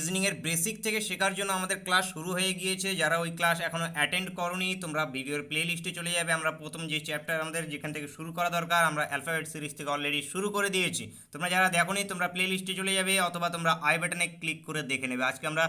রিজনিংয়ের basic থেকে শেখার জন্য আমাদের ক্লাস শুরু হয়ে গিয়েছে। যারা ওই ক্লাস এখনও অ্যাটেন্ড করোনি তোমরা ভিডিওর প্লে লিস্টে চলে যাবে। আমরা প্রথম যে চ্যাপ্টার আমাদের যেখান থেকে শুরু করা দরকার আমরা অ্যালফাবেট সিরিজ থেকে অলরেডি শুরু করে দিয়েছি। তোমরা যারা দেখোনি তোমরা প্লে লিস্টে চলে যাবে অথবা তোমরা আই বাটনে ক্লিক করে দেখে নেবে। আজকে আমরা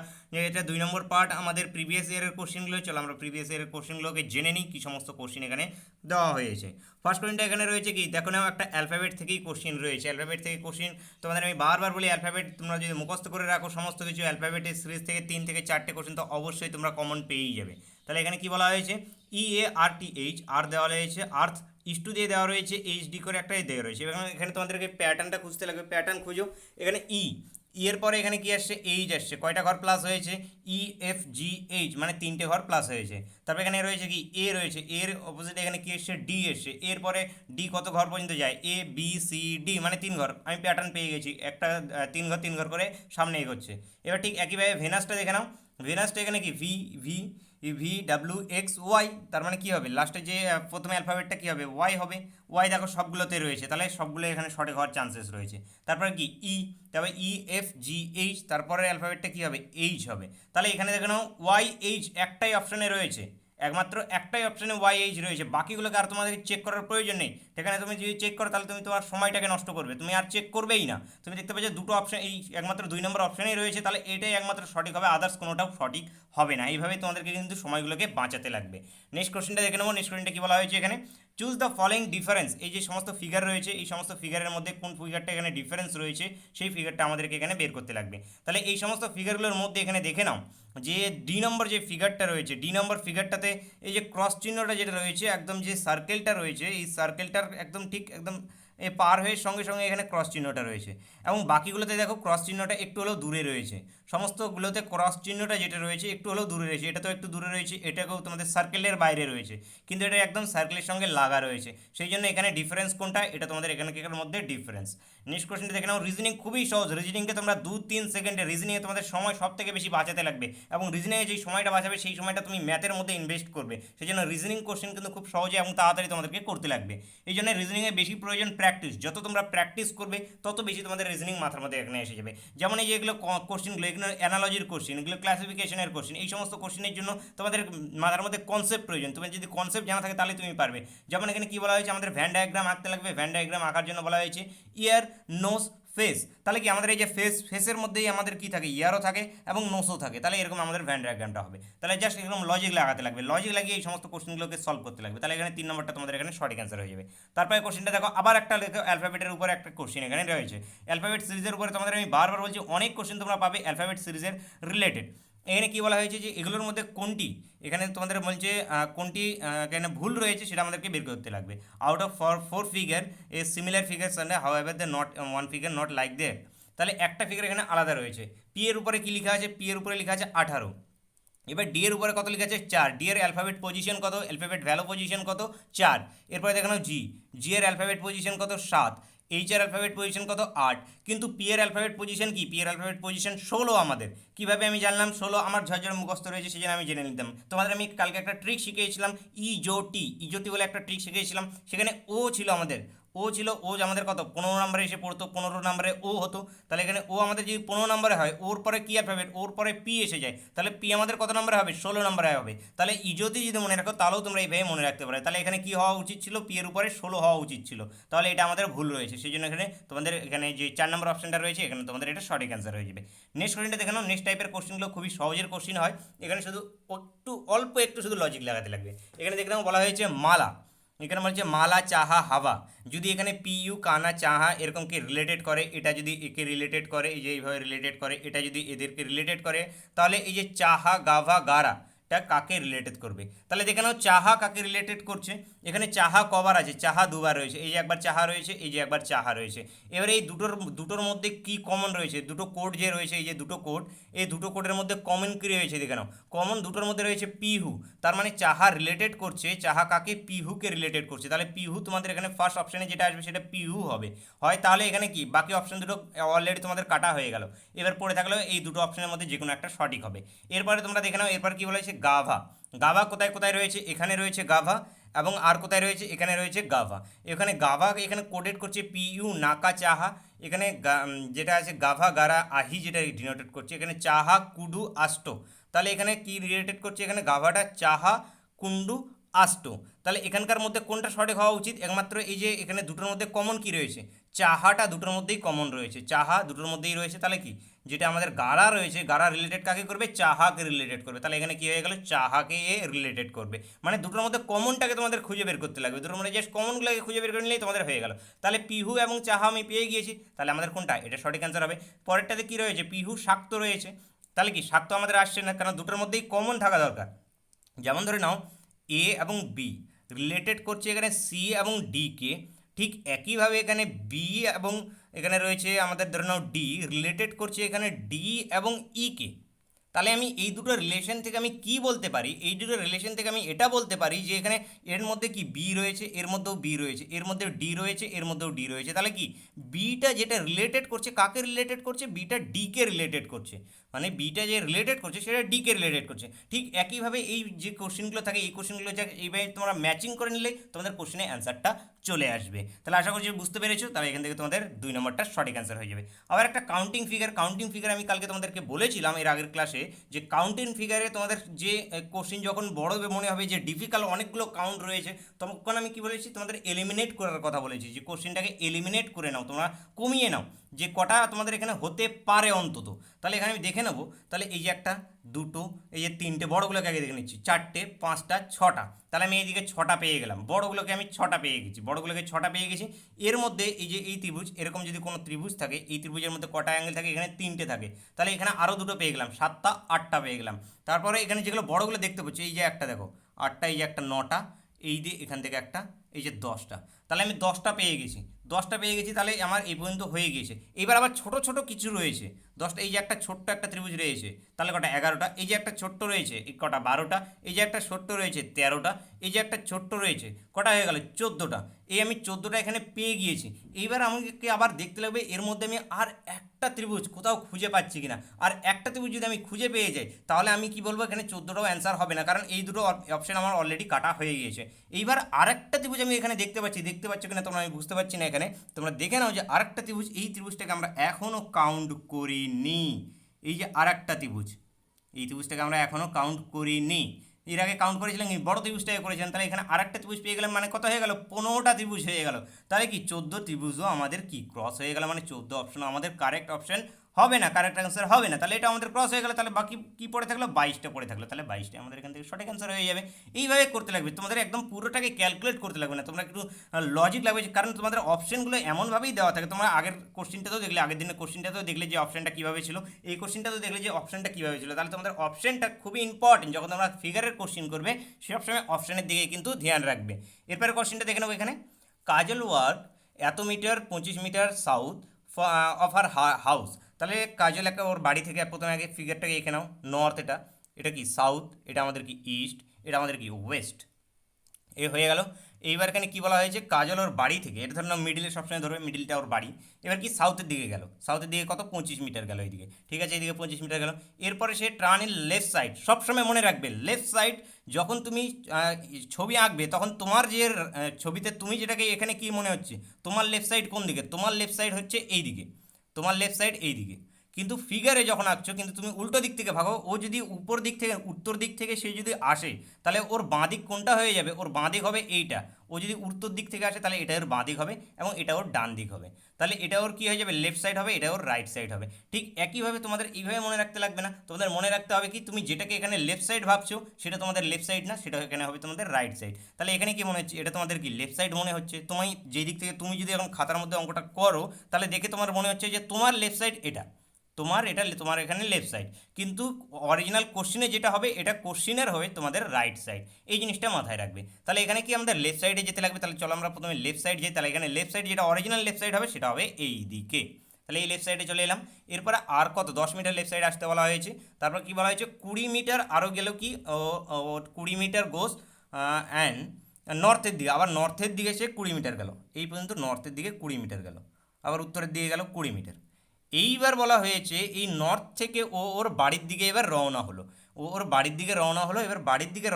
এটা 2 নম্বর পার্ট আমাদের প্রিভিয়াস ইয়ারের কোশ্চেনগুলো, চলো আমরা প্রিভিয়াস ইয়ারের কোশ্চেনগুলোকে জেনে নিই কী সমস্ত কোশ্চেন এখানে দেওয়া হয়েছে। ফার্স্ট কোশ্চেনটা এখানে রয়েছে কি দেখো নাও, একটা অ্যালফাবেট থেকেই কোশ্চেন রয়েছে। অ্যালফাবেট থেকে কোশ্চেন তোমাদের আমি বারবার বলি, অ্যালফাবেট তোমরা যদি মুখস্থ করে রাখো সমস্ত কিছু অ্যালফাবেটের সিরিজ থেকে 3 থেকে 4টে কোশ্চেন তো অবশ্যই তোমরা কমন পেয়েই যাবে। তাহলে এখানে কি বলা হয়েছে, EARTH আর দেওয়া রয়েছে, আর্থ ইস্টু দিয়ে দেওয়া রয়েছে, HD করে একটাই দেওয়া রয়েছে। এখানে তোমাদেরকে প্যাটার্নটা খুঁজতে লাগবে, প্যাটার্ন খুঁজো। এখানে এর পরে এখানে কি আসছে, এইচ আসছে। কয়টা ঘর প্লাস হয়েছে, EFGH মানে 3টে ঘর প্লাস হয়েছে। তারপরে এখানে রয়েছে কি এ রয়েছে, এর অপোজিট এখানে কি এসছে, ডি এসছে। এরপরে ডি কত ঘর পর্যন্ত যায়, ABCD মানে 3 ঘর। আমি প্যাটার্ন পেয়ে গেছি, একটা 3 ঘর করে সামনে এগোচ্ছে। এবার ঠিক একইভাবে ভেনাসটা দেখে নাও। ভেনাসটা এখানে কি VWXY, তার মানে কী হবে, লাস্টে যে প্রথমে অ্যালফাবেটটা কী হবে, ওয়াই হবে। ওয়াই দেখো সবগুলোতে রয়েছে, তাহলে সবগুলো এখানে সঠিক হওয়ার চান্সেস রয়েছে। তারপরে কি তারপরে EFGH, তারপরে অ্যালফাবেটটা কী হবে, এইচ হবে। তাহলে এখানে দেখে নাও YH একটাই অপশানে রয়েছে, একমাত্র একটাই অপশানে YH রয়েছে। বাকিগুলোকে আর তোমাদেরকে চেক করার প্রয়োজন নেই। সেখানে তুমি যদি চেক করো তাহলে তুমি তোমার সময়টাকে নষ্ট করবে, তুমি আর চেক করবেই না। তুমি দেখতে পাচ্ছ দুটো অপশান, এই একমাত্র 2 নম্বর অপশানেই রয়েছে, তাহলে এটাই একমাত্র সঠিক হবে, আদার্স কোনোটাও সঠিক হবে না। এইভাবে তোমাদেরকে কিন্তু সময়গুলোকে বাঁচাতে লাগবে। নেক্সট কোশ্চেনটা দেখে নেবো। নেক্সট কোশ্চেনটা কী বলা হয়েছে এখানে, চুজ দ্য ফলোয়িং ডিফারেন্স। এই যে সমস্ত ফিগার রয়েছে এই সমস্ত ফিগারের মধ্যে কোন ফিগারটা এখানে ডিফারেন্স রয়েছে সেই ফিগারটা আমাদেরকে এখানে বের করতে লাগবে। তাহলে এই সমস্ত ফিগারগুলোর মধ্যে এখানে দেখে নাও যে ডি নম্বর যে ফিগারটা রয়েছে, ডি নম্বর ফিগারটাতে এই যে ক্রস চিহ্নটা যেটা রয়েছে, একদম যে সার্কেলটা রয়েছে এই সার্কেলটার একদম ঠিক একদম পার হয়ে সঙ্গে সঙ্গে এখানে ক্রস চিহ্নটা রয়েছে। এবং বাকিগুলোতে দেখো ক্রস চিহ্নটা একটু হলেও দূরে রয়েছে। সমস্তগুলোতে ক্রস চিহ্নটা যেটা রয়েছে একটু হলেও দূরে রয়েছে। এটা তো একটু দূরে রয়েছে, এটাকেও তোমাদের সার্কেলের বাইরে রয়েছে, কিন্তু এটা একদম সার্কেলের সঙ্গে লাগা রয়েছে। সেই জন্য এখানে ডিফারেন্স কোনটা, এটা তোমাদের এখানকার মধ্যে ডিফারেন্স। নেক্সট কোশ্চেনটা দেখে নাও। রিজনিং খুবই সহজ, রিজনিংকে তোমরা 2-3 সেকেন্ডে, রিজনিংয়ে তোমাদের সময় সব থেকে বেশি বাঁচাতে লাগবে এবং রিজনিংয়ে যেই সময়টা বাঁচাবে সেই সময়টা তুমি ম্যাথের মধ্যে ইনভেস্ট করবে। সেই জন্য রিজনিং কোশ্চেন কিন্তু খুব সহজে এবং তাড়াতাড়ি তোমাদেরকে করতে লাগবে। এই জন্য রিজনিংয়ে বেশি প্রয়োজন প্র্যাকটিস। যত তোমরা প্র্যাকটিস করবে তত বেশি তোমাদের রিজনিং মাথার মধ্যে এখানে এসে যাবে। যেমন এই যে এগুলো কোশ্চেনগুলো, এগুলো অ্যানালজির কোশ্চেন, এগুলো ক্লাসিফিকেশনের কোশ্চেন। এই সমস্ত কোশ্চেনের জন্য তোমাদের মাথার মধ্যে কনসেপ্ট প্রয়োজন। তুমি যদি কনসেপ্ট জানা থাকে তাহলে তুমি পারবে। যেমন এখানে কি বলা হয়েছে, আমাদের ভ্যান ডায়াগ্রাম আঁকতে লাগবে। ভ্যান ডায়াগ্রাম আঁকার জন্য বলা হয়েছে ইয়ার, নোজ, ফেস। তাহলে কি আমাদের এই যে ফেসের মধ্যেই আমাদের কি থাকে, ইয়ারও থাকে এবং নোসও থাকে। তাহলে এরকম আমাদের ভ্যান ডায়াগ্রামটা হবে। তাহলে জাস্ট এরকম লজিক লাগাতে লাগবে, লজিক লাগিয়ে এই সমস্ত কোশ্চেনগুলোকে সলভ করতে লাগবে। তাহলে এখানে 3 নম্বরটা তোমাদের এখানে সঠিক অ্যান্সার হয়ে যাবে। তারপরে কোশ্চেনটা দেখো, আবার একটা লেখো, অ্যালফাবেটের উপরে একটা কোশ্চেন এখানে রয়েছে। অ্যালফাবেট সিরিজের উপরে তোমাদের আমি বারবার বলছি অনেক কোশ্চেন তোমরা পাবে অ্যালফাবেট সিরিজের রিলেটেড। এখানে কী বলা হয়েছে যে এগুলোর মধ্যে কোনটি, এখানে তোমাদের বলছে কোনটি এখানে ভুল রয়েছে সেটা আমাদেরকে বের করতে লাগবে। আউট অফ 4 ফিগার এ similar figure Sunday however the not one figure not like there. তাহলে একটা ফিগার এখানে আলাদা রয়েছে। পি এর উপরে কী লেখা আছে, পি এর উপরে লেখা আছে 18। এবার ডি এর উপরে কত লেখা আছে, 4। ডি এর অ্যালফাবেট পজিশন কত, অ্যালফাবেট ভ্যালু পজিশন কত, 4। এরপরে দেখানো জি এর অ্যালফাবেট পজিশন কত, 7। এইচ এর অ্যালফাবেট পজিশন কত, 8। কিন্তু পি এর অ্যালফাবেট পজিশন কি, পি এর অ্যালফাবেট পজিশন 16 আমাদের। কীভাবে আমি জানলাম 16, আমার ঝরঝর মুখস্থ রয়েছে সেই জন্য আমি জেনে নিতাম। তোমাদের আমি কালকে একটা ট্রিক শিখিয়েছিলাম, ইজোটি বলে একটা ট্রিক শিখিয়েছিলাম। সেখানে ও ছিল আমাদের, ও ছিল, ও আমাদের কত 15 নম্বরে এসে পড়তো, 15 নম্বরে ও হতো। তাহলে এখানে ও আমাদের যদি 15 নম্বরে হয়, ওর পরে কী অ্যালফাবেট, ওর পরে পি এসে যায়, তাহলে পি আমাদের কত নম্বরে হবে, 16 নম্বরে হবে। তাহলে ইজোতে যদি মনে রাখো তাহলেও তোমরা এইভাবে মনে রাখতে পারো। তাহলে এখানে কী হওয়া উচিত ছিল, পি এর উপরে 16 হওয়া উচিত ছিল। তাহলে এটা আমাদের ভুল রয়েছে, সেই জন্য এখানে তোমাদের এখানে যে 4 নম্বর অপশনটা রয়েছে এখানে তোমাদের এটা সঠিক অ্যান্সার হয়ে যাবে। নেক্সট কোশ্চেনটা দেখে নাও। নেক্সট টাইপের কোশ্চেনগুলো খুবই সহজের কোশ্চেন হয়, এখানে শুধু অল্প একটু শুধু লজিক লাগাতে লাগবে। এখানে দেখে নাও বলা হয়েছে মালা, এখানে বলছে মালা চাহা হাওয়া। যদি এখানে পিইউ কানা চাহা এরকমকে রিলেটেড করে, এটা যদি একে রিলেটেড করে, এই যে এইভাবে রিলেটেড করে, এটা যদি এদেরকে রিলেটেড করে, তাহলে এই যে চাহা গাভা গারা এটা কাকে রিলেটেড করবে। তাহলে দেখে নাও চাহা কাকে রিলেটেড করছে। এখানে চাহা কবার আছে, চাহা দুবার রয়েছে, এই যে একবার চাহা রয়েছে, এই যে একবার চাহা রয়েছে। এবারে এই দুটোর মধ্যে কি কমন রয়েছে, দুটো কোড যে রয়েছে, এই যে দুটো কোড, এই দুটো কোডের মধ্যে কমন কী রয়েছে দেখে নাও। কমন দুটোর মধ্যে রয়েছে পিহু। তার মানে চাহা রিলেটেড করছে, চাহা কাকে, পিহুকে রিলেটেড করছে। তাহলে পিহু তোমাদের এখানে ফার্স্ট অপশানে যেটা আসবে সেটা পিহু হবে হয়। তাহলে এখানে কি বাকি অপশন দুটো অলরেডি তোমাদের কাটা হয়ে গেল। এবার পড়ে থাকলেও এই দুটো অপশনের মধ্যে যে কোনো একটা সঠিক হবে। এরপরে তোমরা দেখে নাও, এরপর কি বলেছে গাভা। গাভা কোথায় কোথায় রয়েছে, এখানে রয়েছে গাভা, এবং আর কোথায় রয়েছে, এখানে রয়েছে গাভা। এখানে গাভা এখানে কোডেড করছে পিইউ নাকা চাহা, এখানে যেটা আছে গাভা গারা আহি যেটা ডিনোটেড করছে, এখানে চাহা কুডু আষ্ট, তাহলে এখানে কি রিলেটেড করছে, এখানে গাভাটা চাহা কুন্ডু আষ্ট, তাহলে এখানকার মধ্যে কোনটা সঠিক হওয়া উচিত, একমাত্র এই যে এখানে দুটোর মধ্যে কমন কি রয়েছে, চাহাটা দুটোর মধ্যেই কমন রয়েছে, চাহা দুটোর মধ্যেই রয়েছে, তাহলে কি যেটা আমাদের গারা রয়েছে, গারা রিলেটেড কাকে করবে, চাহাকে রিলেটেড করবে, তাহলে এখানে কি হয়ে গেল, চাহাকে এ রিলেটেড করবে, মানে দুটোর মধ্যে কমনটাকে তোমাদের খুঁজে বের করতে লাগবে, দুটোর মধ্যে জাস্ট কমনগুলোকে খুঁজে বের করে নিলেই তোমাদের হয়ে গেল। তাহলে পিহু এবং চাহা আমি পেয়ে গিয়েছি, তাহলে আমাদের কোনটা, এটা সঠিক অ্যান্সার হবে। পরেরটাতে কি রয়েছে, পিহু শাক্ত রয়েছে, তাহলে কি শাক্ত আমাদের আসছে না, কারণ দুটোর মধ্যেই কমন থাকা দরকার। যেমন ধরে নাও এ এবং বি রিলেটেড করছে এখানে সি এবং ডি কে, ঠিক একইভাবে এখানে বি এবং এখানে রয়েছে আমাদের ধরে নাও ডি রিলেটেড করছে এখানে ডি এবং ই কে, তাহলে আমি এই দুটো রিলেশন থেকে আমি কি বলতে পারি, এই দুটো রিলেশন থেকে আমি এটা বলতে পারি যে এখানে এর মধ্যে কি বি রয়েছে, এর মধ্যেও বি রয়েছে, এর মধ্যে ডি রয়েছে, এর মধ্যেও ডি রয়েছে, তাহলে কি বিটা যেটা রিলেটেড করছে কাকে রিলেটেড করছে, বিটা ডিকে রিলেটেড করছে, মানে বিটা যে রিলেটেড করছে সেটা ডিকে রিলেটেড করছে। ঠিক একইভাবে এই যে কোশ্চেনগুলো থাকে এই কোশ্চেনগুলো এইভাবে তোমরা ম্যাচিং করে নিলে তোমাদের কোশ্চেনের অ্যান্সারটা চলে আসবে। তাহলে আশা করছি বুঝতে পেরেছো, তাহলে এখান থেকে তোমাদের 2 নম্বরটা সঠিক অ্যান্সার হয়ে যাবে। আবার একটা কাউন্টিং ফিগার আমি কালকে তোমাদেরকে বলেছিলাম এর আগের ক্লাসে, যে কাউন্টিং ফিগারে তোমাদের যে কোশ্চেন যখন বড় মনে হবে যে ডিফিকাল্ট অনেকগুলো কাউন্ট রয়েছে, তখন আমি কি বলেছি, তোমাদের এলিমিনেট করার কথা বলেছি, যে কোশ্চেনটাকে এলিমিনেট করে নাও, তোমরা কমিয়ে নাও যে কটা তোমাদের এখানে হতে পারে অন্তত। তাহলে এখানে আমি দেখে নেবো, তাহলে এই যে একটা দুটো এই যে তিনটে, বড়গুলোকে আগে দেখে নিচ্ছি, চারটে পাঁচটা ছটা, তাহলে আমি এইদিকে ছটা পেয়ে গেলাম, বড়গুলোকে আমি ছটা পেয়ে গেছি, এর মধ্যে এই যে এই ত্রিভুজ, এরকম যদি কোনো ত্রিভুজ থাকে, এই ত্রিভুজের মধ্যে কটা অ্যাঙ্গেল থাকে, এখানে তিনটে থাকে, তাহলে এখানে আরও দুটো পেয়ে গেলাম, সাতটা আটটা পেয়ে গেলাম। তারপরে এখানে যেগুলো বড়গুলো দেখতে পাচ্ছি, এই যে একটা দেখো আটটা, এই যে একটা নটা, এই যে এখান থেকে একটা, এই যে 10টা, তাহলে আমি 10টা পেয়ে গেছি, তাহলে আমার এই পর্যন্ত হয়ে গিয়েছে। এবার আবার ছোট ছোট কিছু রয়েছে 10টা, এই যে একটা ছোট্ট একটা ত্রিভুজ রয়েছে, তাহলে কটা 11টা, এই যে একটা ছোট্ট রয়েছে এই কটা 12টা, এই যে একটা ছোট্ট রয়েছে 13টা, এই যে একটা ছোট্ট রয়েছে কটা হয়ে গেল 14টা, এই আমি 14টা এখানে পেয়ে গিয়েছি। এইবার আমাকে আবার দেখতে লাগবে এর মধ্যে আমি আর একটা ত্রিভুজ কোথাও খুঁজে পাচ্ছি কিনা, আর একটা ত্রিভুজ যদি আমি খুঁজে পেয়ে যাই তাহলে আমি কি বলবো, এখানে 14টাও অ্যান্সার হবে না, কারণ এই দুটো অপশন আমার অলরেডি কাটা হয়ে গিয়েছে। এইবার আরেকটা ত্রিভুজ আমি এখানে দেখতে পাচ্ছ কিনা তোমরা, আমি বুঝতে পারছি না, এখানে তোমরা দেখে নাও যে আরেকটা ত্রিভুজ, এই ত্রিভুজটাকে আমরা এখনও কাউন্ট করিনি, এই যে আরেকটা ত্রিভুজ, এই ত্রিভুজটাকে আমরা এখনও কাউন্ট করিনি, এর আগে কাউন্ট করেছিলাম কি বড় ত্রিভুজটাকে করেছিলাম, তাহলে এখানে আরেকটা ত্রিভুজ পেয়ে গেলাম, মানে কত হয়ে গেল, 15টা ত্রিভুজ হয়ে গেল, তাহলে কি 14 ত্রিভুজও আমাদের কি ক্রস হয়ে গেল, মানে 14 অপশন আমাদের কারেক্ট অপশন হবে না, কারেক্ট অ্যান্সার হবে না, তাহলে এটা আমাদের ক্রস হয়ে গেল, তাহলে বাকি কি পড়ে থাকলো, 22টা পড়ে থাকলো, তাহলে 22টা আমাদের এখান থেকে সঠিক অ্যান্সার হয়ে যাবে। এইভাবে করতে লাগবে, তোমাদের একদম পুরোটাকে ক্যালকুলেট করতে লাগবে না, তোমরা একটু লজিক লাগবে, কারণ তোমাদের অপশনগুলো এমনভাবেই দেওয়া থাকে, তোমরা আগের কোশ্চেনটাতেও দেখলে, আগের দিনের কোশ্চেনটাতেও দেখলে যে অপশনটা কীভাবে ছিল, এই কোশ্চেনটাতেও দেখলে যে অপশনটা কীভাবে ছিল, তাহলে তোমাদের অপশনটা খুবই ইম্পর্টেন্ট, যখন তোমরা ফিগারের কোশ্চেন করবে সবসময় অপশনের দিকে কিন্তু ধ্যান রাখবে। এরপরে কোশ্চেনটা দেখে নেবো, এখানে কাজল ওয়ার্ক এত metre 25 metre south of her house, তাহলে কাজল একটা ওর বাড়ি থেকে প্রথমে আগে ফিগারটাকে এঁকে নাও, নর্থ এটা, এটা কি সাউথ, এটা আমাদের কি ইস্ট, এটা আমাদের কি ওয়েস্ট, এ হয়ে গেল। এইবার এখানে কী বলা হয়েছে, কাজল ওর বাড়ি থেকে, এটা ধরো মিডিলে সবসময় ধরবে, মিডিলটা ওর বাড়ি, এবার কি সাউথের দিকে গেল, সাউথের দিকে কত 25 মিটার গেল এইদিকে, ঠিক আছে এইদিকে 25 মিটার গেল। এরপরে সে টার্ন ইন লেফট সাইড, সবসময় মনে রাখবে লেফট সাইড, যখন তুমি ছবি আঁকবে তখন তোমার যে ছবিতে তুমি যেটাকে এখানে কি মনে হচ্ছে, তোমার লেফট সাইড কোন দিকে, তোমার লেফট সাইড হচ্ছে এই দিকে, তোমার লেফট সাইড এই দিকে, কিন্তু ফিগারে যখন আঁকছো কিন্তু তুমি উল্টো দিক থেকে ভাগো, ও যদি উপর দিক থেকে উত্তর দিক থেকে সে যদি আসে তাহলে ওর বাঁ দিক কোনটা হয়ে যাবে, ওর বাঁ দিক হবে এইটা, ও যদি উত্তর দিক থেকে আসে তাহলে এটা ওর বাঁ দিক হবে এবং এটা ওর ডান দিক হবে, তাহলে এটা ওর কী হয়ে যাবে, লেফট সাইড হবে, এটা ওর রাইট সাইড হবে। ঠিক একইভাবে তোমাদের এইভাবে মনে রাখতে লাগবে না, তোমাদের মনে রাখতে হবে কি, তুমি যেটাকে এখানে লেফট সাইড ভাবছো সেটা তোমাদের লেফট সাইড না, সেটা এখানে হবে তোমাদের রাইট সাইড, তাহলে এখানে কি মনে হচ্ছে, এটা তোমাদের কি লেফট সাইড মনে হচ্ছে, তুমি যেই দিক থেকে তুমি যদি এখন খাতার মধ্যে অঙ্কটা করো তাহলে দেখে তোমার মনে হচ্ছে যে তোমার লেফট সাইড এটা, তোমার এখানে লেফট সাইড, কিন্তু অরিজিনাল কোশ্চিনে যেটা হবে এটা কোশ্চিনের হবে তোমাদের রাইট সাইড, এই জিনিসটা মাথায় রাখবে। তাহলে এখানে কি আমাদের লেফট সাইডে যেতে লাগবে, তাহলে চলো আমরা প্রথমে লেফট সাইড যাই, তাহলে এখানে লেফট সাইড যেটা অরিজিনাল লেফট সাইড হবে সেটা হবে এই দিকে, তাহলে এই লেফট সাইডে চলে এলাম। এরপরে আর কত 10 মিটার লেফট সাইড আসতে বলা হয়েছে, তারপর কি বলা হয়েছে 20 মিটার আরও গেল কি 20 মিটার গোস অ্যান্ড নর্থের দিকে, আবার নর্থের দিকে সে 20 মিটার গেল, এই পর্যন্ত নর্থের দিকে 20 মিটার গেল, আবার উত্তরের দিকে গেল 20 মিটার। এইবার বলা হয়েছে এই নর্থ থেকে ও ওর বাড়ির দিকে এবার রওনা হলো, এবার বাড়ির দিকে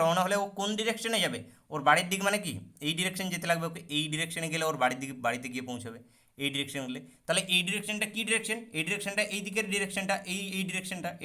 রওনা হলে ও কোন ডিরেকশনে যাবে, ওর বাড়ির দিক মানে কি এই ডিরেকশন যেতে লাগবে ওকে, এই ডিরেকশনে গেলে ওর বাড়ির দিকে বাড়িতে গিয়ে পৌঁছাবে। এই ডিরেকশনগুলো। তাহলে এই ডিরেকশনটা কি ডিরেকশন? এই ডিরেকশনটা এই দিকের ডিরেকশনটা, এই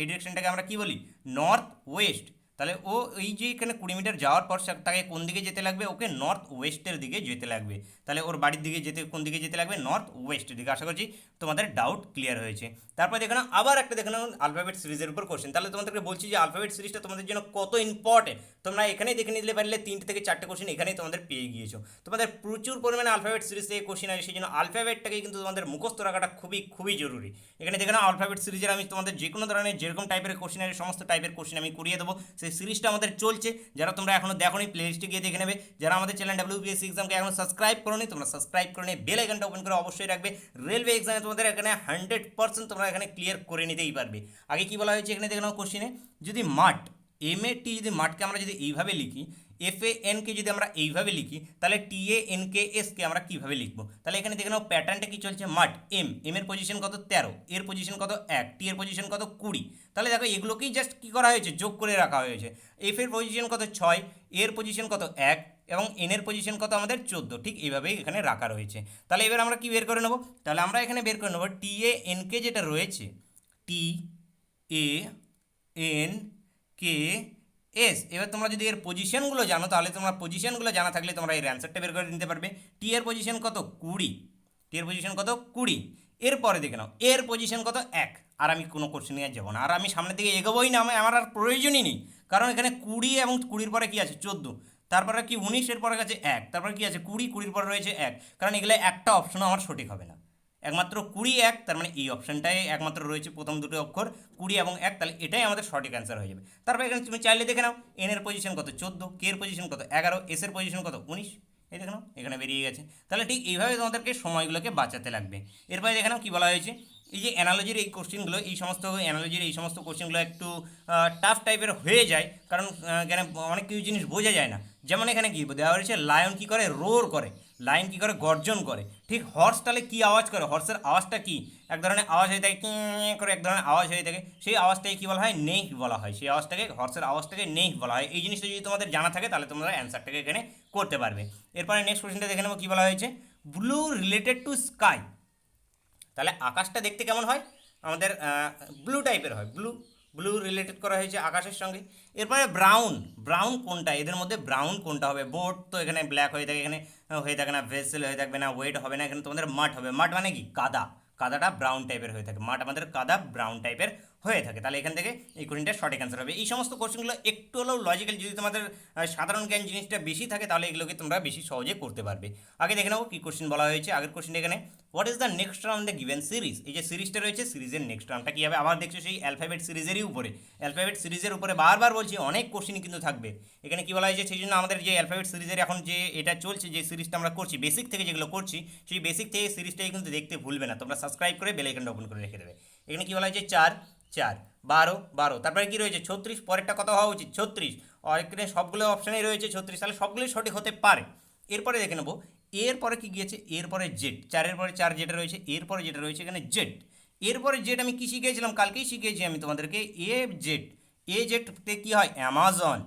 ডিরেকশনটাকে আমরা কি বলি? North West. তাহলে ও এই যে এখানে 20 মিটার যাওয়ার পর তাকে কোন দিকে যেতে লাগবে? ওকে নর্থ ওয়েস্টের দিকে যেতে লাগবে। তাহলে ওর বাড়ির দিকে যেতে কোন দিকে যেতে লাগবে? নর্থ ওয়েস্টের দিকে। আশা করছি তোমাদের ডাউট ক্লিয়ার হয়েছে। তারপর দেখো না আবার একটা দেখো না আলফাবেট সিরিজের উপর কোশ্চেন। তাহলে তোমাদেরকে বলছি যে আলফাবেট সিরিজটা তোমাদের জন্য কত ইম্পর্টেন্ট তোমরা এখানেই দেখে নিতে পারলে 3 থেকে 4টে কোশ্চেন এখানেই তোমাদের পেয়ে গিয়েছো। তোমাদের প্রচুর পরিমাণে আলফাবেট সিরিজ থেকে কোশ্চেন আছে, সেই জন্য আলফাবেটটাকে কিন্তু তোমাদের মুখস্থ রাখাটা খুবই খুবই জরুরি। এখানে দেখে না আলফাবেট সিরিজের আমি তোমাদের যে কোনো ধরনের যেরকম টাইপের কোশ্চেন আছে সমস্ত টাইপের কোশ্চেন আমি করিয়ে দেবো। সেই সিরিজটা আমাদের চলছে, যারা তোমরা এখনো দেখোনি প্লেলিস্টে গিয়ে দেখে নেবে। যারা আমাদের চ্যানেল WPSC এক্সামকে এখনো সাবস্ক্রাইব করোনি তোমরা সাবস্ক্রাইব করে নিয়ে বেল আইকনটা ওপেন করে অবশ্যই রাখবে। রেলওয়ে এক্সামে তোমাদের এখানে 100% তোমরা এখানে ক্লিয়ার করে নিতেই পারবে। আগে কি বলা হয়েছে এখানে দেখে নাও কোশ্চেনে, যদি মাঠ MAT যদি মাঠকে আমরা যদি এইভাবে লিখি, FANকে যদি আমরা এইভাবে লিখি, তাহলে TANKSকে আমরা কীভাবে লিখবো? তাহলে এখানে দেখে নাও প্যাটার্নটা কি চলছে, মাঠ এর পজিশন কত 13, এর পজিশন কত 1, টি এর পজিশন কত 20। তাহলে দেখো এগুলোকেই জাস্ট কী করা হয়েছে, যোগ করে রাখা হয়েছে। এর পজিশন কত 6, এর পজিশন কত 1 এবং এর পজিশন কত আমাদের 14। ঠিক এইভাবেই এখানে রাখা রয়েছে। তাহলে এবার আমরা কি বের করে নেবো? তাহলে আমরা এখানে বের করে নেবো TANK যেটা রয়েছে, TANKS। এবার তোমরা যদি এর পজিশনগুলো জানো তাহলে তোমরা পজিশনগুলো জানা থাকলে তোমরা এর অ্যান্সারটা বের করে নিতে পারবে। টি এর পজিশন কত 20, টি এর পজিশন কত 20। এরপরে দেখে নাও এর পজিশন কত 1। আর আমি কোনো কোশ্চেন নিয়ে যাবো না, আর আমি সামনের দিকে এগোবোই না, আমার আর প্রয়োজনই নেই। কারণ এখানে 20 এবং 20-র পরে কি আছে 14, তারপরে কি 19, এর পরে আছে 1, তারপরে কি আছে 20, 20-র পরে রয়েছে 1। কারণ এগুলো একটা অপশনও আমার সঠিক হবে না, একমাত্র 20 1, তার মানে এই অপশনটাই একমাত্র রয়েছে প্রথম দুটো অক্ষর 20 এবং 1, তাহলে এটাই আমাদের সঠিক অ্যান্সার হয়ে যাবে। তারপর এখানে তুমি চাইলে দেখে নাও এন এর পজিশন কত 14, কে এর পজিশন কত 11, এস এর পজিশন কত 19। এই দেখে নাও এখানে বেরিয়ে গেছে। তাহলে ঠিক এইভাবে তোমাদেরকে সময়গুলোকে বাঁচাতে লাগবে। এরপরে দেখে নাও কী বলা হয়েছে, এই যে অ্যানালজির এই কোশ্চেনগুলো, এই সমস্ত অ্যানালজির এই সমস্ত কোশ্চেনগুলো একটু টাফ টাইপের হয়ে যায়, কারণ এখানে অনেক কিছু জিনিস বোঝা যায় না। যেমন এখানে কি দেওয়া হয়েছে, লায়ন কী করে, রোর করে, লায়ন কী করে, গর্জন করে। ঠিক হর্স তাহলে কী আওয়াজ করে, হর্সের আওয়াজটা কি, এক ধরনের আওয়াজ হয়ে থাকে, কি করে এক ধরনের আওয়াজ হয়ে থাকে, সেই আওয়াজটাকে কী বলা হয়, নেই বলা হয়। সেই আওয়াজটাকে, হর্সের আওয়াজটাকে নেই বলা হয়। এই জিনিসটা যদি তোমাদের জানা থাকে তাহলে তোমরা অ্যান্সারটাকে এখানে করতে পারবে। এরপরে নেক্সট কোশ্চেনটা দেখে নেবো কী বলা হয়েছে, ব্লু রিলেটেড টু স্কাই। তাহলে আকাশটা দেখতে কেমন হয়, আমাদের ব্লু টাইপের হয়, ব্লু রিলেটেড করা হয়েছে আকাশের সঙ্গে। এরপরে ব্রাউন কোনটা, এদের মধ্যে ব্রাউন কোনটা হবে? বোট তো এখানে ব্ল্যাক হয়ে থাকে, এখানে হয়ে থাকে না, ভেসেল হয়ে থাকবে না, ওয়েট হবে না, এখানে তোমাদের মাঠ হবে। মাঠ মানে কি, কাদাটা ব্রাউন টাইপের হয়ে থাকে, মাঠ আমাদের কাদা ব্রাউন টাইপের হয়ে থাকে। তাহলে এখান থেকে এই কোশ্চেনটা সঠিক অ্যান্সার হবে। এই সমস্ত কোশ্চেনগুলো একটু হলেও লজিক্যাল, যদি তোমাদের সাধারণ জ্ঞান জিনিসটা বেশি থাকে তাহলে এগুলোকে তোমরা বেশি সহজে করতে পারবে। আগে দেখে নাও কী কোশ্চেন বলা হয়েছে। আগের কোশ্চেন এখানে, what is the next term the given series. এই যে সিরিজটা রয়েছে, সিরিজের নেক্সট টার্মটা কী হবে? আবার দেখছো সেই অ্যালফাবেট সিরিজেরই উপরে, অ্যালফাবেট সিরিজের উপরে বারবার বলছি অনেক কোশ্চেনই কিন্তু থাকবে। এখানে কী বলা হয়েছে, সেই জন্য আমাদের যে অ্যালফাবেট সিরিজের এখন যে এটা চলছে, যে সিরিজটা আমরা করছি বেসিক থেকে যেগুলো করছি, সেই বেসিক থেকে সিরিজটাই কিন্তু দেখতে ভুলবে না। তোমরা সাবস্ক্রাইব করে বেল আইকনটা ওপেন করে রেখে দেবে। এখানে কী বলা হয়েছে, 4 4 12, তারপরে কি রয়েছে 36, পরেরটা কত হওয়া উচিত 36, আর এখানে সবগুলো অপশানেই রয়েছে 36, তাহলে সবগুলোই সঠিক হতে পারে। এরপরে দেখে নেবো এরপরে কি গিয়েছে, এরপরে জেড, 4-এর পরে 4 যেটা রয়েছে, এরপরে যেটা রয়েছে এখানে জেড। এরপরে জেড আমি কি শিখিয়েছিলাম, কালকেই শিখিয়েছি আমি তোমাদেরকে, জেডতে কী হয়, অ্যামাজন।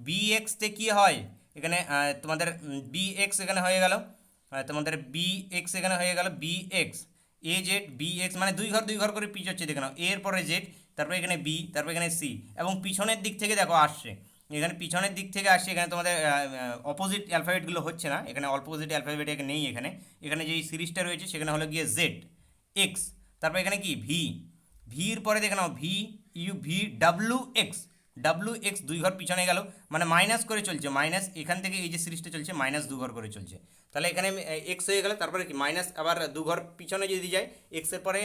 BX-তে কী হয়, এখানে তোমাদের BX এখানে হয়ে গেল, তোমাদের BX এখানে হয়ে গেল, BX মানে দুই ঘর করে পিচ হচ্ছে, দেখে নাও এরপরে জেড, তারপরে এখানে বি, তারপরে এখানে সি, এবং পিছনের দিক থেকে দেখো আসছে, এখানে পিছনের দিক থেকে আসছে। এখানে তোমাদের অপোজিট অ্যালফাবেটগুলো হচ্ছে না, এখানে অপোজিট অ্যালফাবেট নেই। এখানে যেই সিরিজটা রয়েছে সেখানে হলো গিয়ে ZX, তারপর এখানে কি ভির পরে দেখে নাও WX, দুই ঘর পিছনে গেল, মানে মাইনাস করে চলছে, মাইনাস এখান থেকে এই যে সিরিজটা চলছে মাইনাস 2 ঘর করে চলছে। তাহলে এখানে এক্স হয়ে গেল, তারপরে কি মাইনাস আবার 2 ঘর পিছনে যদি যায়, এক্সের পরে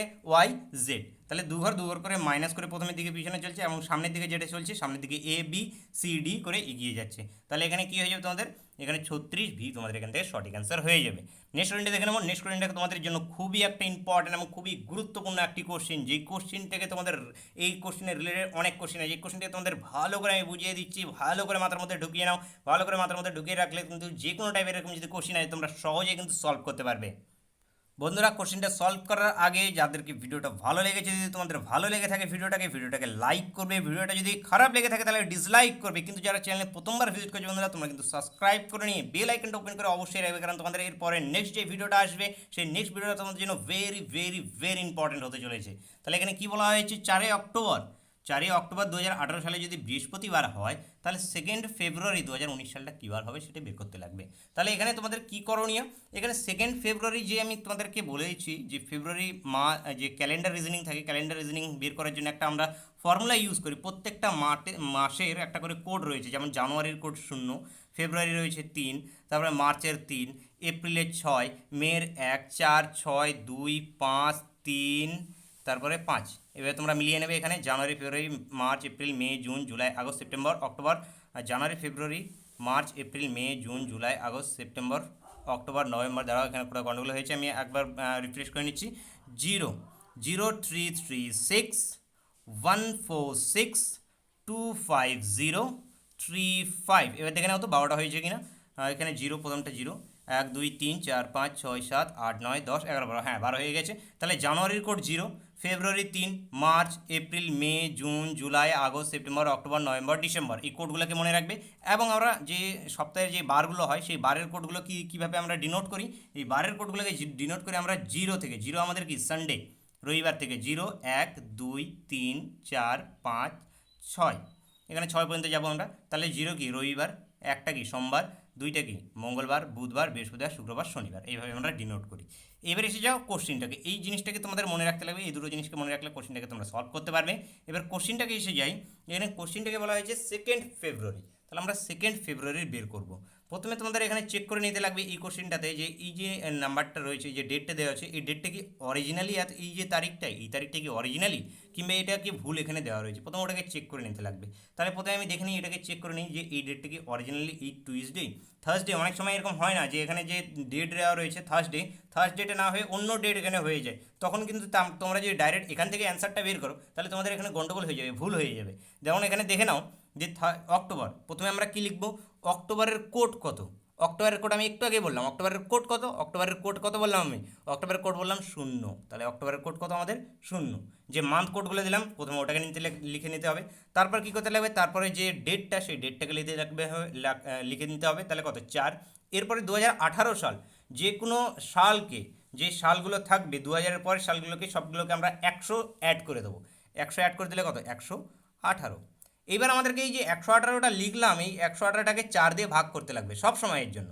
YZ, তাহলে 2 ঘর করে মাইনাস করে প্রথমের দিকে পিছনে চলছে, এবং সামনের দিকে যেটা চলছে সামনের দিকে ABCD করে এগিয়ে যাচ্ছে। তাহলে এখানে কি হয়ে যাবে তোমাদের, এখানে 36V তোমাদের এখান থেকে সঠিক অ্যান্সার হয়ে যাবে। নেক্সট কোশ্চেনটা দেখে নেবো। নেক্সট কোশ্চেনটা তোমাদের জন্য খুবই একটা ইম্পর্টেন্ট এবং খুবই গুরুত্বপূর্ণ একটি কোশ্চেন, যেই কোশ্চেন থেকে তোমাদের এই কোশ্চেনের রিলেটেড অনেক কোশ্চেন আছে। এই কোশ্চেনটাকে তোমাদের ভালো করে আমি বুঝিয়ে দিচ্ছি, ভালো করে মাথার মধ্যে ঢুকিয়ে নাও। ভালো করে মাথার মধ্যে ঢুকিয়ে রাখলে কিন্তু যে কোনো টাইপের এরকম যদি কোশ্চেন আছে তোমরা সহজেই কিন্তু সলভ করতে পারবে। বন্ধুরা, কোশ্চেনটা সলভ করার আগে যাদেরকে ভিডিওটা ভালো লেগেছে, যদি তোমাদের ভালো লেগে থাকে ভিডিওটাকে লাইক করবে, ভিডিওটা যদি খারাপ লেগে থাকে তাহলে ডিসলাইক করবে। কিন্তু যারা চ্যানেলে প্রথমবার ভিজিট করছে বন্ধুরা, তোমরা কিন্তু সাবস্ক্রাইব করে নিয়ে বেল আইকনটা ওপেন করে অবশ্যই রাখবে, কারণ তোমাদের এরপরে নেক্সট যে ভিডিওটা আসবে সেই নেক্সট ভিডিওটা তোমাদের জন্য ভেরি ভেরি ভেরি ইম্পর্টেন্ট হতে চলেছে। তাহলে এখানে কি বলা হয়েছে, 4 অক্টোবর 2018 সালে যদি বৃহস্পতিবার হয় তাহলে 2 ফেব্রুয়ারি 2019 সালটা কী বার হবে সেটা বের করতে লাগবে। তাহলে এখানে তোমাদের কি করণীয়, এখানে 2 ফেব্রুয়ারি যে আমি তোমাদেরকে বলেছি যে ফেব্রুয়ারি যে ক্যালেন্ডার রিজনিং থাকে, ক্যালেন্ডার রিজনিং বের করার জন্য একটা আমরা ফর্মুলা ইউজ করি। প্রত্যেকটা মাসের একটা করে কোড রয়েছে, যেমন জানুয়ারির কোড 0, ফেব্রুয়ারি রয়েছে 3, তারপরে মার্চের 3, এপ্রিলের 6, মের 1, 4, 6, 2, 5, 3, তারপরে 5। এবার তোমরা মিলিয়ে নেবে, এখানে জানুয়ারি, ফেব্রুয়ারি, মার্চ, এপ্রিল, মে, জুন, জুলাই, আগস্ট, সেপ্টেম্বর, অক্টোবর। জানুয়ারি, ফেব্রুয়ারি, মার্চ, এপ্রিল, মে, জুন, জুলাই, আগস্ট, সেপ্টেম্বর, অক্টোবর, নভেম্বর। দ্বারা এখানে পুরো গন্ডগোল হয়েছে, আমি একবার রিফ্রেশ করে নিচ্ছি। 0, 0, 3, 3, 6, 1, 4, 6, 2, 5, 0, 3, 5। এবার দেখে নাও তো 12টা হয়েছে কিনা। এখানে জিরো, প্রথমটা 0, 1, 2, 3, 4, 5, 6, 7, 8, 9, 10, 11, 12, হ্যাঁ 12 হয়ে গেছে। তাহলে জানুয়ারির কোড 0, ফেব্রুয়ারি 3, মার্চ, এপ্রিল, মে, জুন, জুলাই, আগস্ট, সেপ্টেম্বর, অক্টোবর, নভেম্বর, ডিসেম্বর। এই কোডগুলোকে মনে রাখবে। এবং আমরা যে সপ্তাহের যে বারগুলো হয় সেই বারের কোডগুলো কীভাবে আমরা ডিনোট করি, এই বারের কোডগুলোকে ডিনোট করে আমরা 0 থেকে, 0 আমাদের কি সানডে, রবিবার থেকে 0, 1, 2, 3, 4, 5, 6, এখানে 6 পর্যন্ত যাবো আমরা। তাহলে 0 কি রবিবার, 1টা কি সোমবার, 2টা কি মঙ্গলবার, বুধবার, বৃহস্পতিবার, শুক্রবার, শনিবার। এইভাবে আমরা ডিনোট করি। এবার এসে যাও কোশ্চিনটাকে, এই জিনিসটাকে তোমাদের মনে রাখতে লাগবে, এই দুটো জিনিসকে মনে রাখলে কোশ্চিনটাকে তোমরা সলভ করতে পারবে। এবার কোশ্চিনটাকে এসে যাই, এখানে কোশ্চিনটাকে বলা হয়েছে 2 ফেব্রুয়ারি। তাহলে আমরা 2 ফেব্রুয়ারি বের করব। প্রথমে তোমাদের এখানে চেক করে নিতে লাগবে এই কোশ্চিনটাতে যে এই যে নাম্বারটা রয়েছে, যে ডেটটা দেওয়া আছে, এই ডেটটা কি অরিজিনালি, এই যে তারিখটা, এই তারিখটা কি অরিজিনালি, কিংবা এটা কি ভুল এখানে দেওয়া রয়েছে, প্রথমে ওটাকে চেক করে নিতে লাগবে। তাহলে প্রথমে আমি দেখে নিই, এটাকে চেক করে নিই যে এই ডেটটা কি অরিজিনালি এই টুইসডে, থার্সডে। অনেক সময় এরকম হয় না যে এখানে যে ডেট দেওয়া রয়েছে থার্সডেটা না হয়ে অন্য ডেট এখানে হয়ে যায়, তখন কিন্তু তোমরা যদি ডাইরেক্ট এখান থেকে অ্যান্সারটা বের করো তাহলে তোমাদের এখানে গন্ডগোল হয়ে যাবে, ভুল হয়ে যাবে। যেমন এখানে দেখে নাও যে অক্টোবর, প্রথমে আমরা কি লিখবো, অক্টোবরের কোড কত, অক্টোবরের কোড আমি একটু আগে বললাম, অক্টোবরের কোড কত, অক্টোবরের কোড কত বললাম আমি, অক্টোবরের কোড বললাম 0। তাহলে অক্টোবরের কোড কত আমাদের 0। যে মান্থ কোডগুলো দিলাম প্রথমে ওটাকে লিখে নিতে হবে। তারপর কী করতে লাগবে, তারপরে যে ডেটটা সেই ডেটটাকে লিখে নিতে হবে। তাহলে কত 4। এরপরে 2018 সাল, যে কোনো সালকে, যে সালগুলো থাকবে 2000-এর পরের সালগুলোকে সবগুলোকে আমরা 100 অ্যাড করে দেবো। 100 অ্যাড করে দিলে কত 118। এইবার আমাদেরকে এই যে 118টা লিখলাম, এই 118টাকে 4 দিয়ে ভাগ করতে লাগবে সব সময়ের জন্য।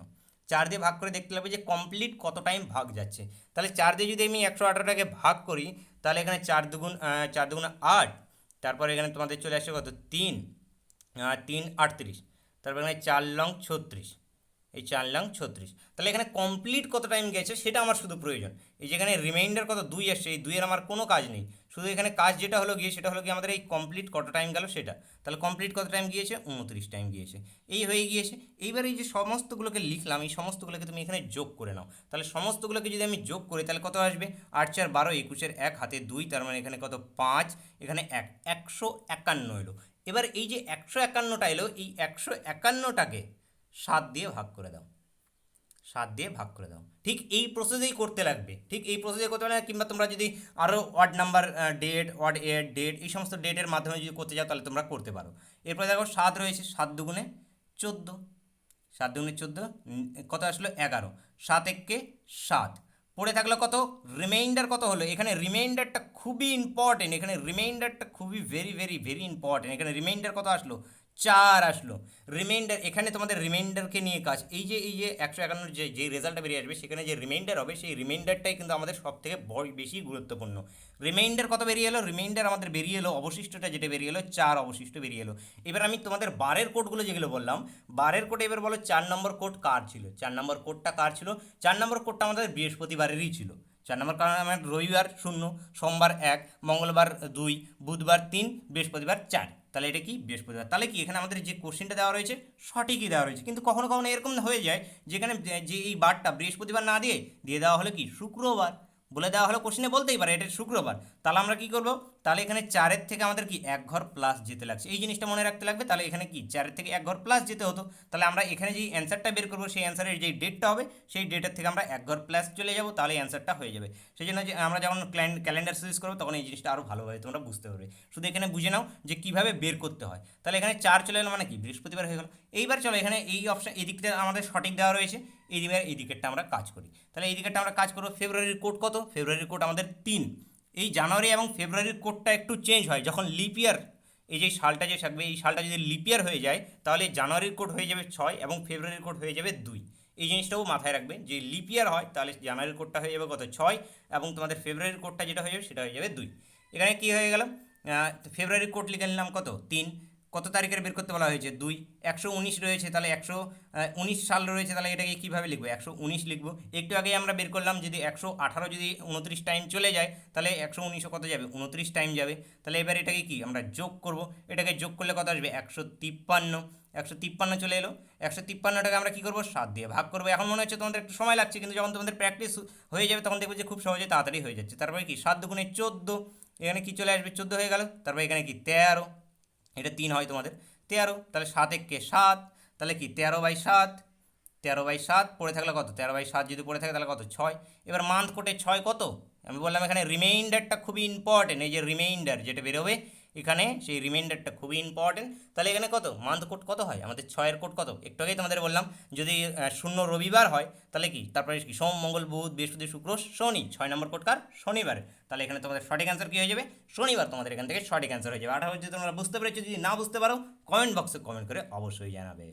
4 দিয়ে ভাগ করে দেখতে লাগবে যে কমপ্লিট কত টাইম ভাগ যাচ্ছে। তাহলে 4 দিয়ে যদি আমি 118টাকে ভাগ করি তাহলে এখানে 4 দুগুণ 8, তারপরে এখানে তোমাদের চলে আসছে কত 3, 3 38, তারপরে এখানে 4 লং 36, এই 4 লং 36। তাহলে এখানে কমপ্লিট কত টাইম গেছে সেটা আমার শুধু প্রয়োজন। এই যেখানে রিমাইন্ডার কত 2 আসছে, এই 2-এর আমার কোনো কাজ নেই, শুধু এখানে কাজ যেটা হলো গিয়ে সেটা হলো কি আমাদের এই কমপ্লিট কত টাইম গেল সেটা। তাহলে কমপ্লিট কত টাইম গিয়েছে, 29 টাইম গিয়েছে, এই হয়ে গিয়েছে। এইবার এই যে সমস্তগুলোকে লিখলাম, এই সমস্তগুলোকে তুমি এখানে যোগ করে নাও। তাহলে সমস্তগুলোকে যদি আমি যোগ করি তাহলে কত আসবে, 8 4 12, 21-এর 1 হাতে 2, তার মানে এখানে কত 5, এখানে 1, 151 এলো। এবার এই যে 151টা এলো, এই 151টাকে 7 দিয়ে ভাগ করে দাও, 7 দিয়ে ভাগ করে দাও। ঠিক এই প্রসেসেই করতে লাগবে, ঠিক এই প্রসেসে করতে লাগবে। কিংবা তোমরা যদি আরও ওয়ার্ড নাম্বার ডেট, ওয়ার্ড এর ডেট, এই সমস্ত ডেটের মাধ্যমে যদি করতে যাও তাহলে তোমরা করতে পারো। এরপরে দেখো 7 রয়েছে, 7 দুগুণে 14, 7 দুগুণে 14, কত আসলো 11, 7 একে 7, পড়ে থাকলো কত, রিমাইন্ডার কত হলো। এখানে রিমাইন্ডারটা খুবই ইম্পর্টেন্ট, এখানে রিমাইন্ডারটা খুবই ভেরি ভেরি ভেরি ইম্পর্টেন্ট। এখানে রিমাইন্ডার কত আসলো, 4 আসলো। রিমাইন্ডার, এখানে তোমাদের রিমাইন্ডারকে নিয়ে কাজ। এই যে 151 যে রেজাল্টটা বেরিয়ে আসবে সেখানে যে রিমাইন্ডার হবে সেই রিমাইন্ডারটাই কিন্তু আমাদের সব থেকে বেশি গুরুত্বপূর্ণ। রিমাইন্ডার কত বেরিয়ে এলো, রিমাইন্ডার আমাদের বেরিয়ে এলো, অবশিষ্টটা যেটা বেরিয়ে এলো 4 অবশিষ্ট বেরিয়ে এলো। এবার আমি তোমাদের বারের কোডগুলো যেগুলো বললাম, বারের কোডে এবার বলো 4 নম্বর কোড কার ছিল, 4 নম্বর কোডটা কার ছিল, 4 নম্বর কোডটা আমাদের বৃহস্পতিবারেরই ছিল। 4 নম্বর কারণ আমার রবিবার 0, সোমবার 1, মঙ্গলবার 2, বুধবার 3, বৃহস্পতিবার 4। তাহলে এটা কি বৃহস্পতিবার। তাহলে কি এখানে আমাদের যে কোশ্চেনটা দেওয়া রয়েছে সঠিকই দেওয়া রয়েছে। কিন্তু কখনো কখনো এরকম হয়ে যায় যেখানে যে এই বারটা বৃহস্পতিবার না দিয়ে দেওয়া হলো কি শুক্রবার, বলে দেওয়া হলো কোশ্চেনে, বলতেই পারে এটা শুক্রবার। তাহলে আমরা কি করব, তাহলে এখানে 4-এর থেকে আমাদের কি 1 ঘর প্লাস যেতে লাগছে, এই জিনিসটা মনে রাখতে লাগবে। তাহলে এখানে কি 4-এর থেকে 1 ঘর প্লাস যেতে হতো, তাহলে আমরা এখানে যেই অ্যান্সারটা বের করবো সেই অ্যান্সারের যেই ডেটটা হবে সেই ডেটের থেকে আমরা 1 ঘর প্লাস চলে যাব, তাহলে অ্যান্সারটা হয়ে যাবে। সেই জন্য যে আমরা যখন ক্যালেন্ডার সিরিজ করবো তখন এই জিনিসটা আরও ভালোভাবে তোমরা বুঝতে পারবে। শুধু এখানে বুঝে নাও যে কীভাবে বের করতে হয়। তাহলে এখানে 4 চলে এলো মানে কি বৃহস্পতিবার হয়ে গেল। এইবার চলো এখানে এই অপশান এদিকটা আমাদের সঠিক দেওয়া রয়েছে, এই দিকেরটা আমরা কাজ করি। তাহলে এই দিকেরটা আমরা কাজ করবো। ফেব্রুয়ারির কোড কত? ফেব্রুয়ারির কোড আমাদের 3। এই জানুয়ারি এবং ফেব্রুয়ারির কোডটা একটু চেঞ্জ হয় যখন লিপ ইয়ার, এই যে সালটা যে থাকবে এই সালটা যদি লিপ ইয়ার হয়ে যায় তাহলে জানুয়ারির কোড হয়ে যাবে 6 এবং ফেব্রুয়ারির কোড হয়ে যাবে 2। এই জিনিসটাও মাথায় রাখবে যে লিপ ইয়ার হয় তাহলে জানুয়ারির কোডটা হয়ে যাবে কত? 6 এবং তোমাদের ফেব্রুয়ারির কোডটা যেটা হয়ে যাবে সেটা হয়ে যাবে 2। এখানে কি হয়ে গেল? ফেব্রুয়ারির কোড লিখে নিলাম কত? 3। কত তারিখের বের করতে বলা হয়েছে? 2। 119 রয়েছে, তাহলে 119 সাল রয়েছে, তাহলে এটাকে কীভাবে লিখবো? 119 লিখবো। একটু আগে আমরা বের করলাম যদি 118 যদি 29 টাইম চলে যায় তাহলে 119ও কত যাবে? 29 টাইম যাবে। তাহলে এবার এটাকে কি আমরা যোগ করব, এটাকে যোগ করলে কত আসবে? 153। 153 চলে এলো। 153টাকে আমরা কী করবো? 7 দিয়ে ভাগ করবো। এখন মনে হচ্ছে তোমাদের একটু সময় লাগছে, কিন্তু যখন তোমাদের প্র্যাকটিস হয়ে যাবে তখন দেখবে যে খুব সহজে তাড়াতাড়ি হয়ে যাচ্ছে। তারপরে কি 7 দুগুণে 14, এখানে কি চলে আসবে? 14 হয়ে গেল। তারপরে এখানে কি 13, এটা 3 হয় তোমাদের 13, তাহলে 7 একে 7, তাহলে কি 13/7, 13/7 পড়ে থাকলে কত? 13/7 যদি পড়ে থাকে তাহলে কত? 6। এবার মান্থ কোটে 6 কত? আমি বললাম এখানে রিমাইন্ডারটা খুবই ইম্পর্টেন্ট, এই যে রিমাইন্ডার যেটা বেরোবে এখানে সেই রিমাইন্ডারটা খুবই ইম্পর্টেন্ট। তাহলে এখানে কত মান্থ কোড কত হয়? আমাদের 6-এর কোড কত? একটু আগেই তোমাদের বললাম যদি শূন্য রবিবার হয় তাহলে কি তারপরে কি সোম মঙ্গল বুধ বৃহস্পতি শুক্র শনি, 6 নম্বর কোড কার? শনিবারে। তাহলে এখানে তোমাদের সঠিক অ্যান্সার কী হয়ে যাবে? শনিবার তোমাদের এখান থেকে সঠিক অ্যান্সার হয়ে যাবে। আশা করছি তোমরা বুঝতে পেরেছো। যদি না বুঝতে পারো কমেন্ট বক্সে কমেন্ট করে অবশ্যই জানাবে।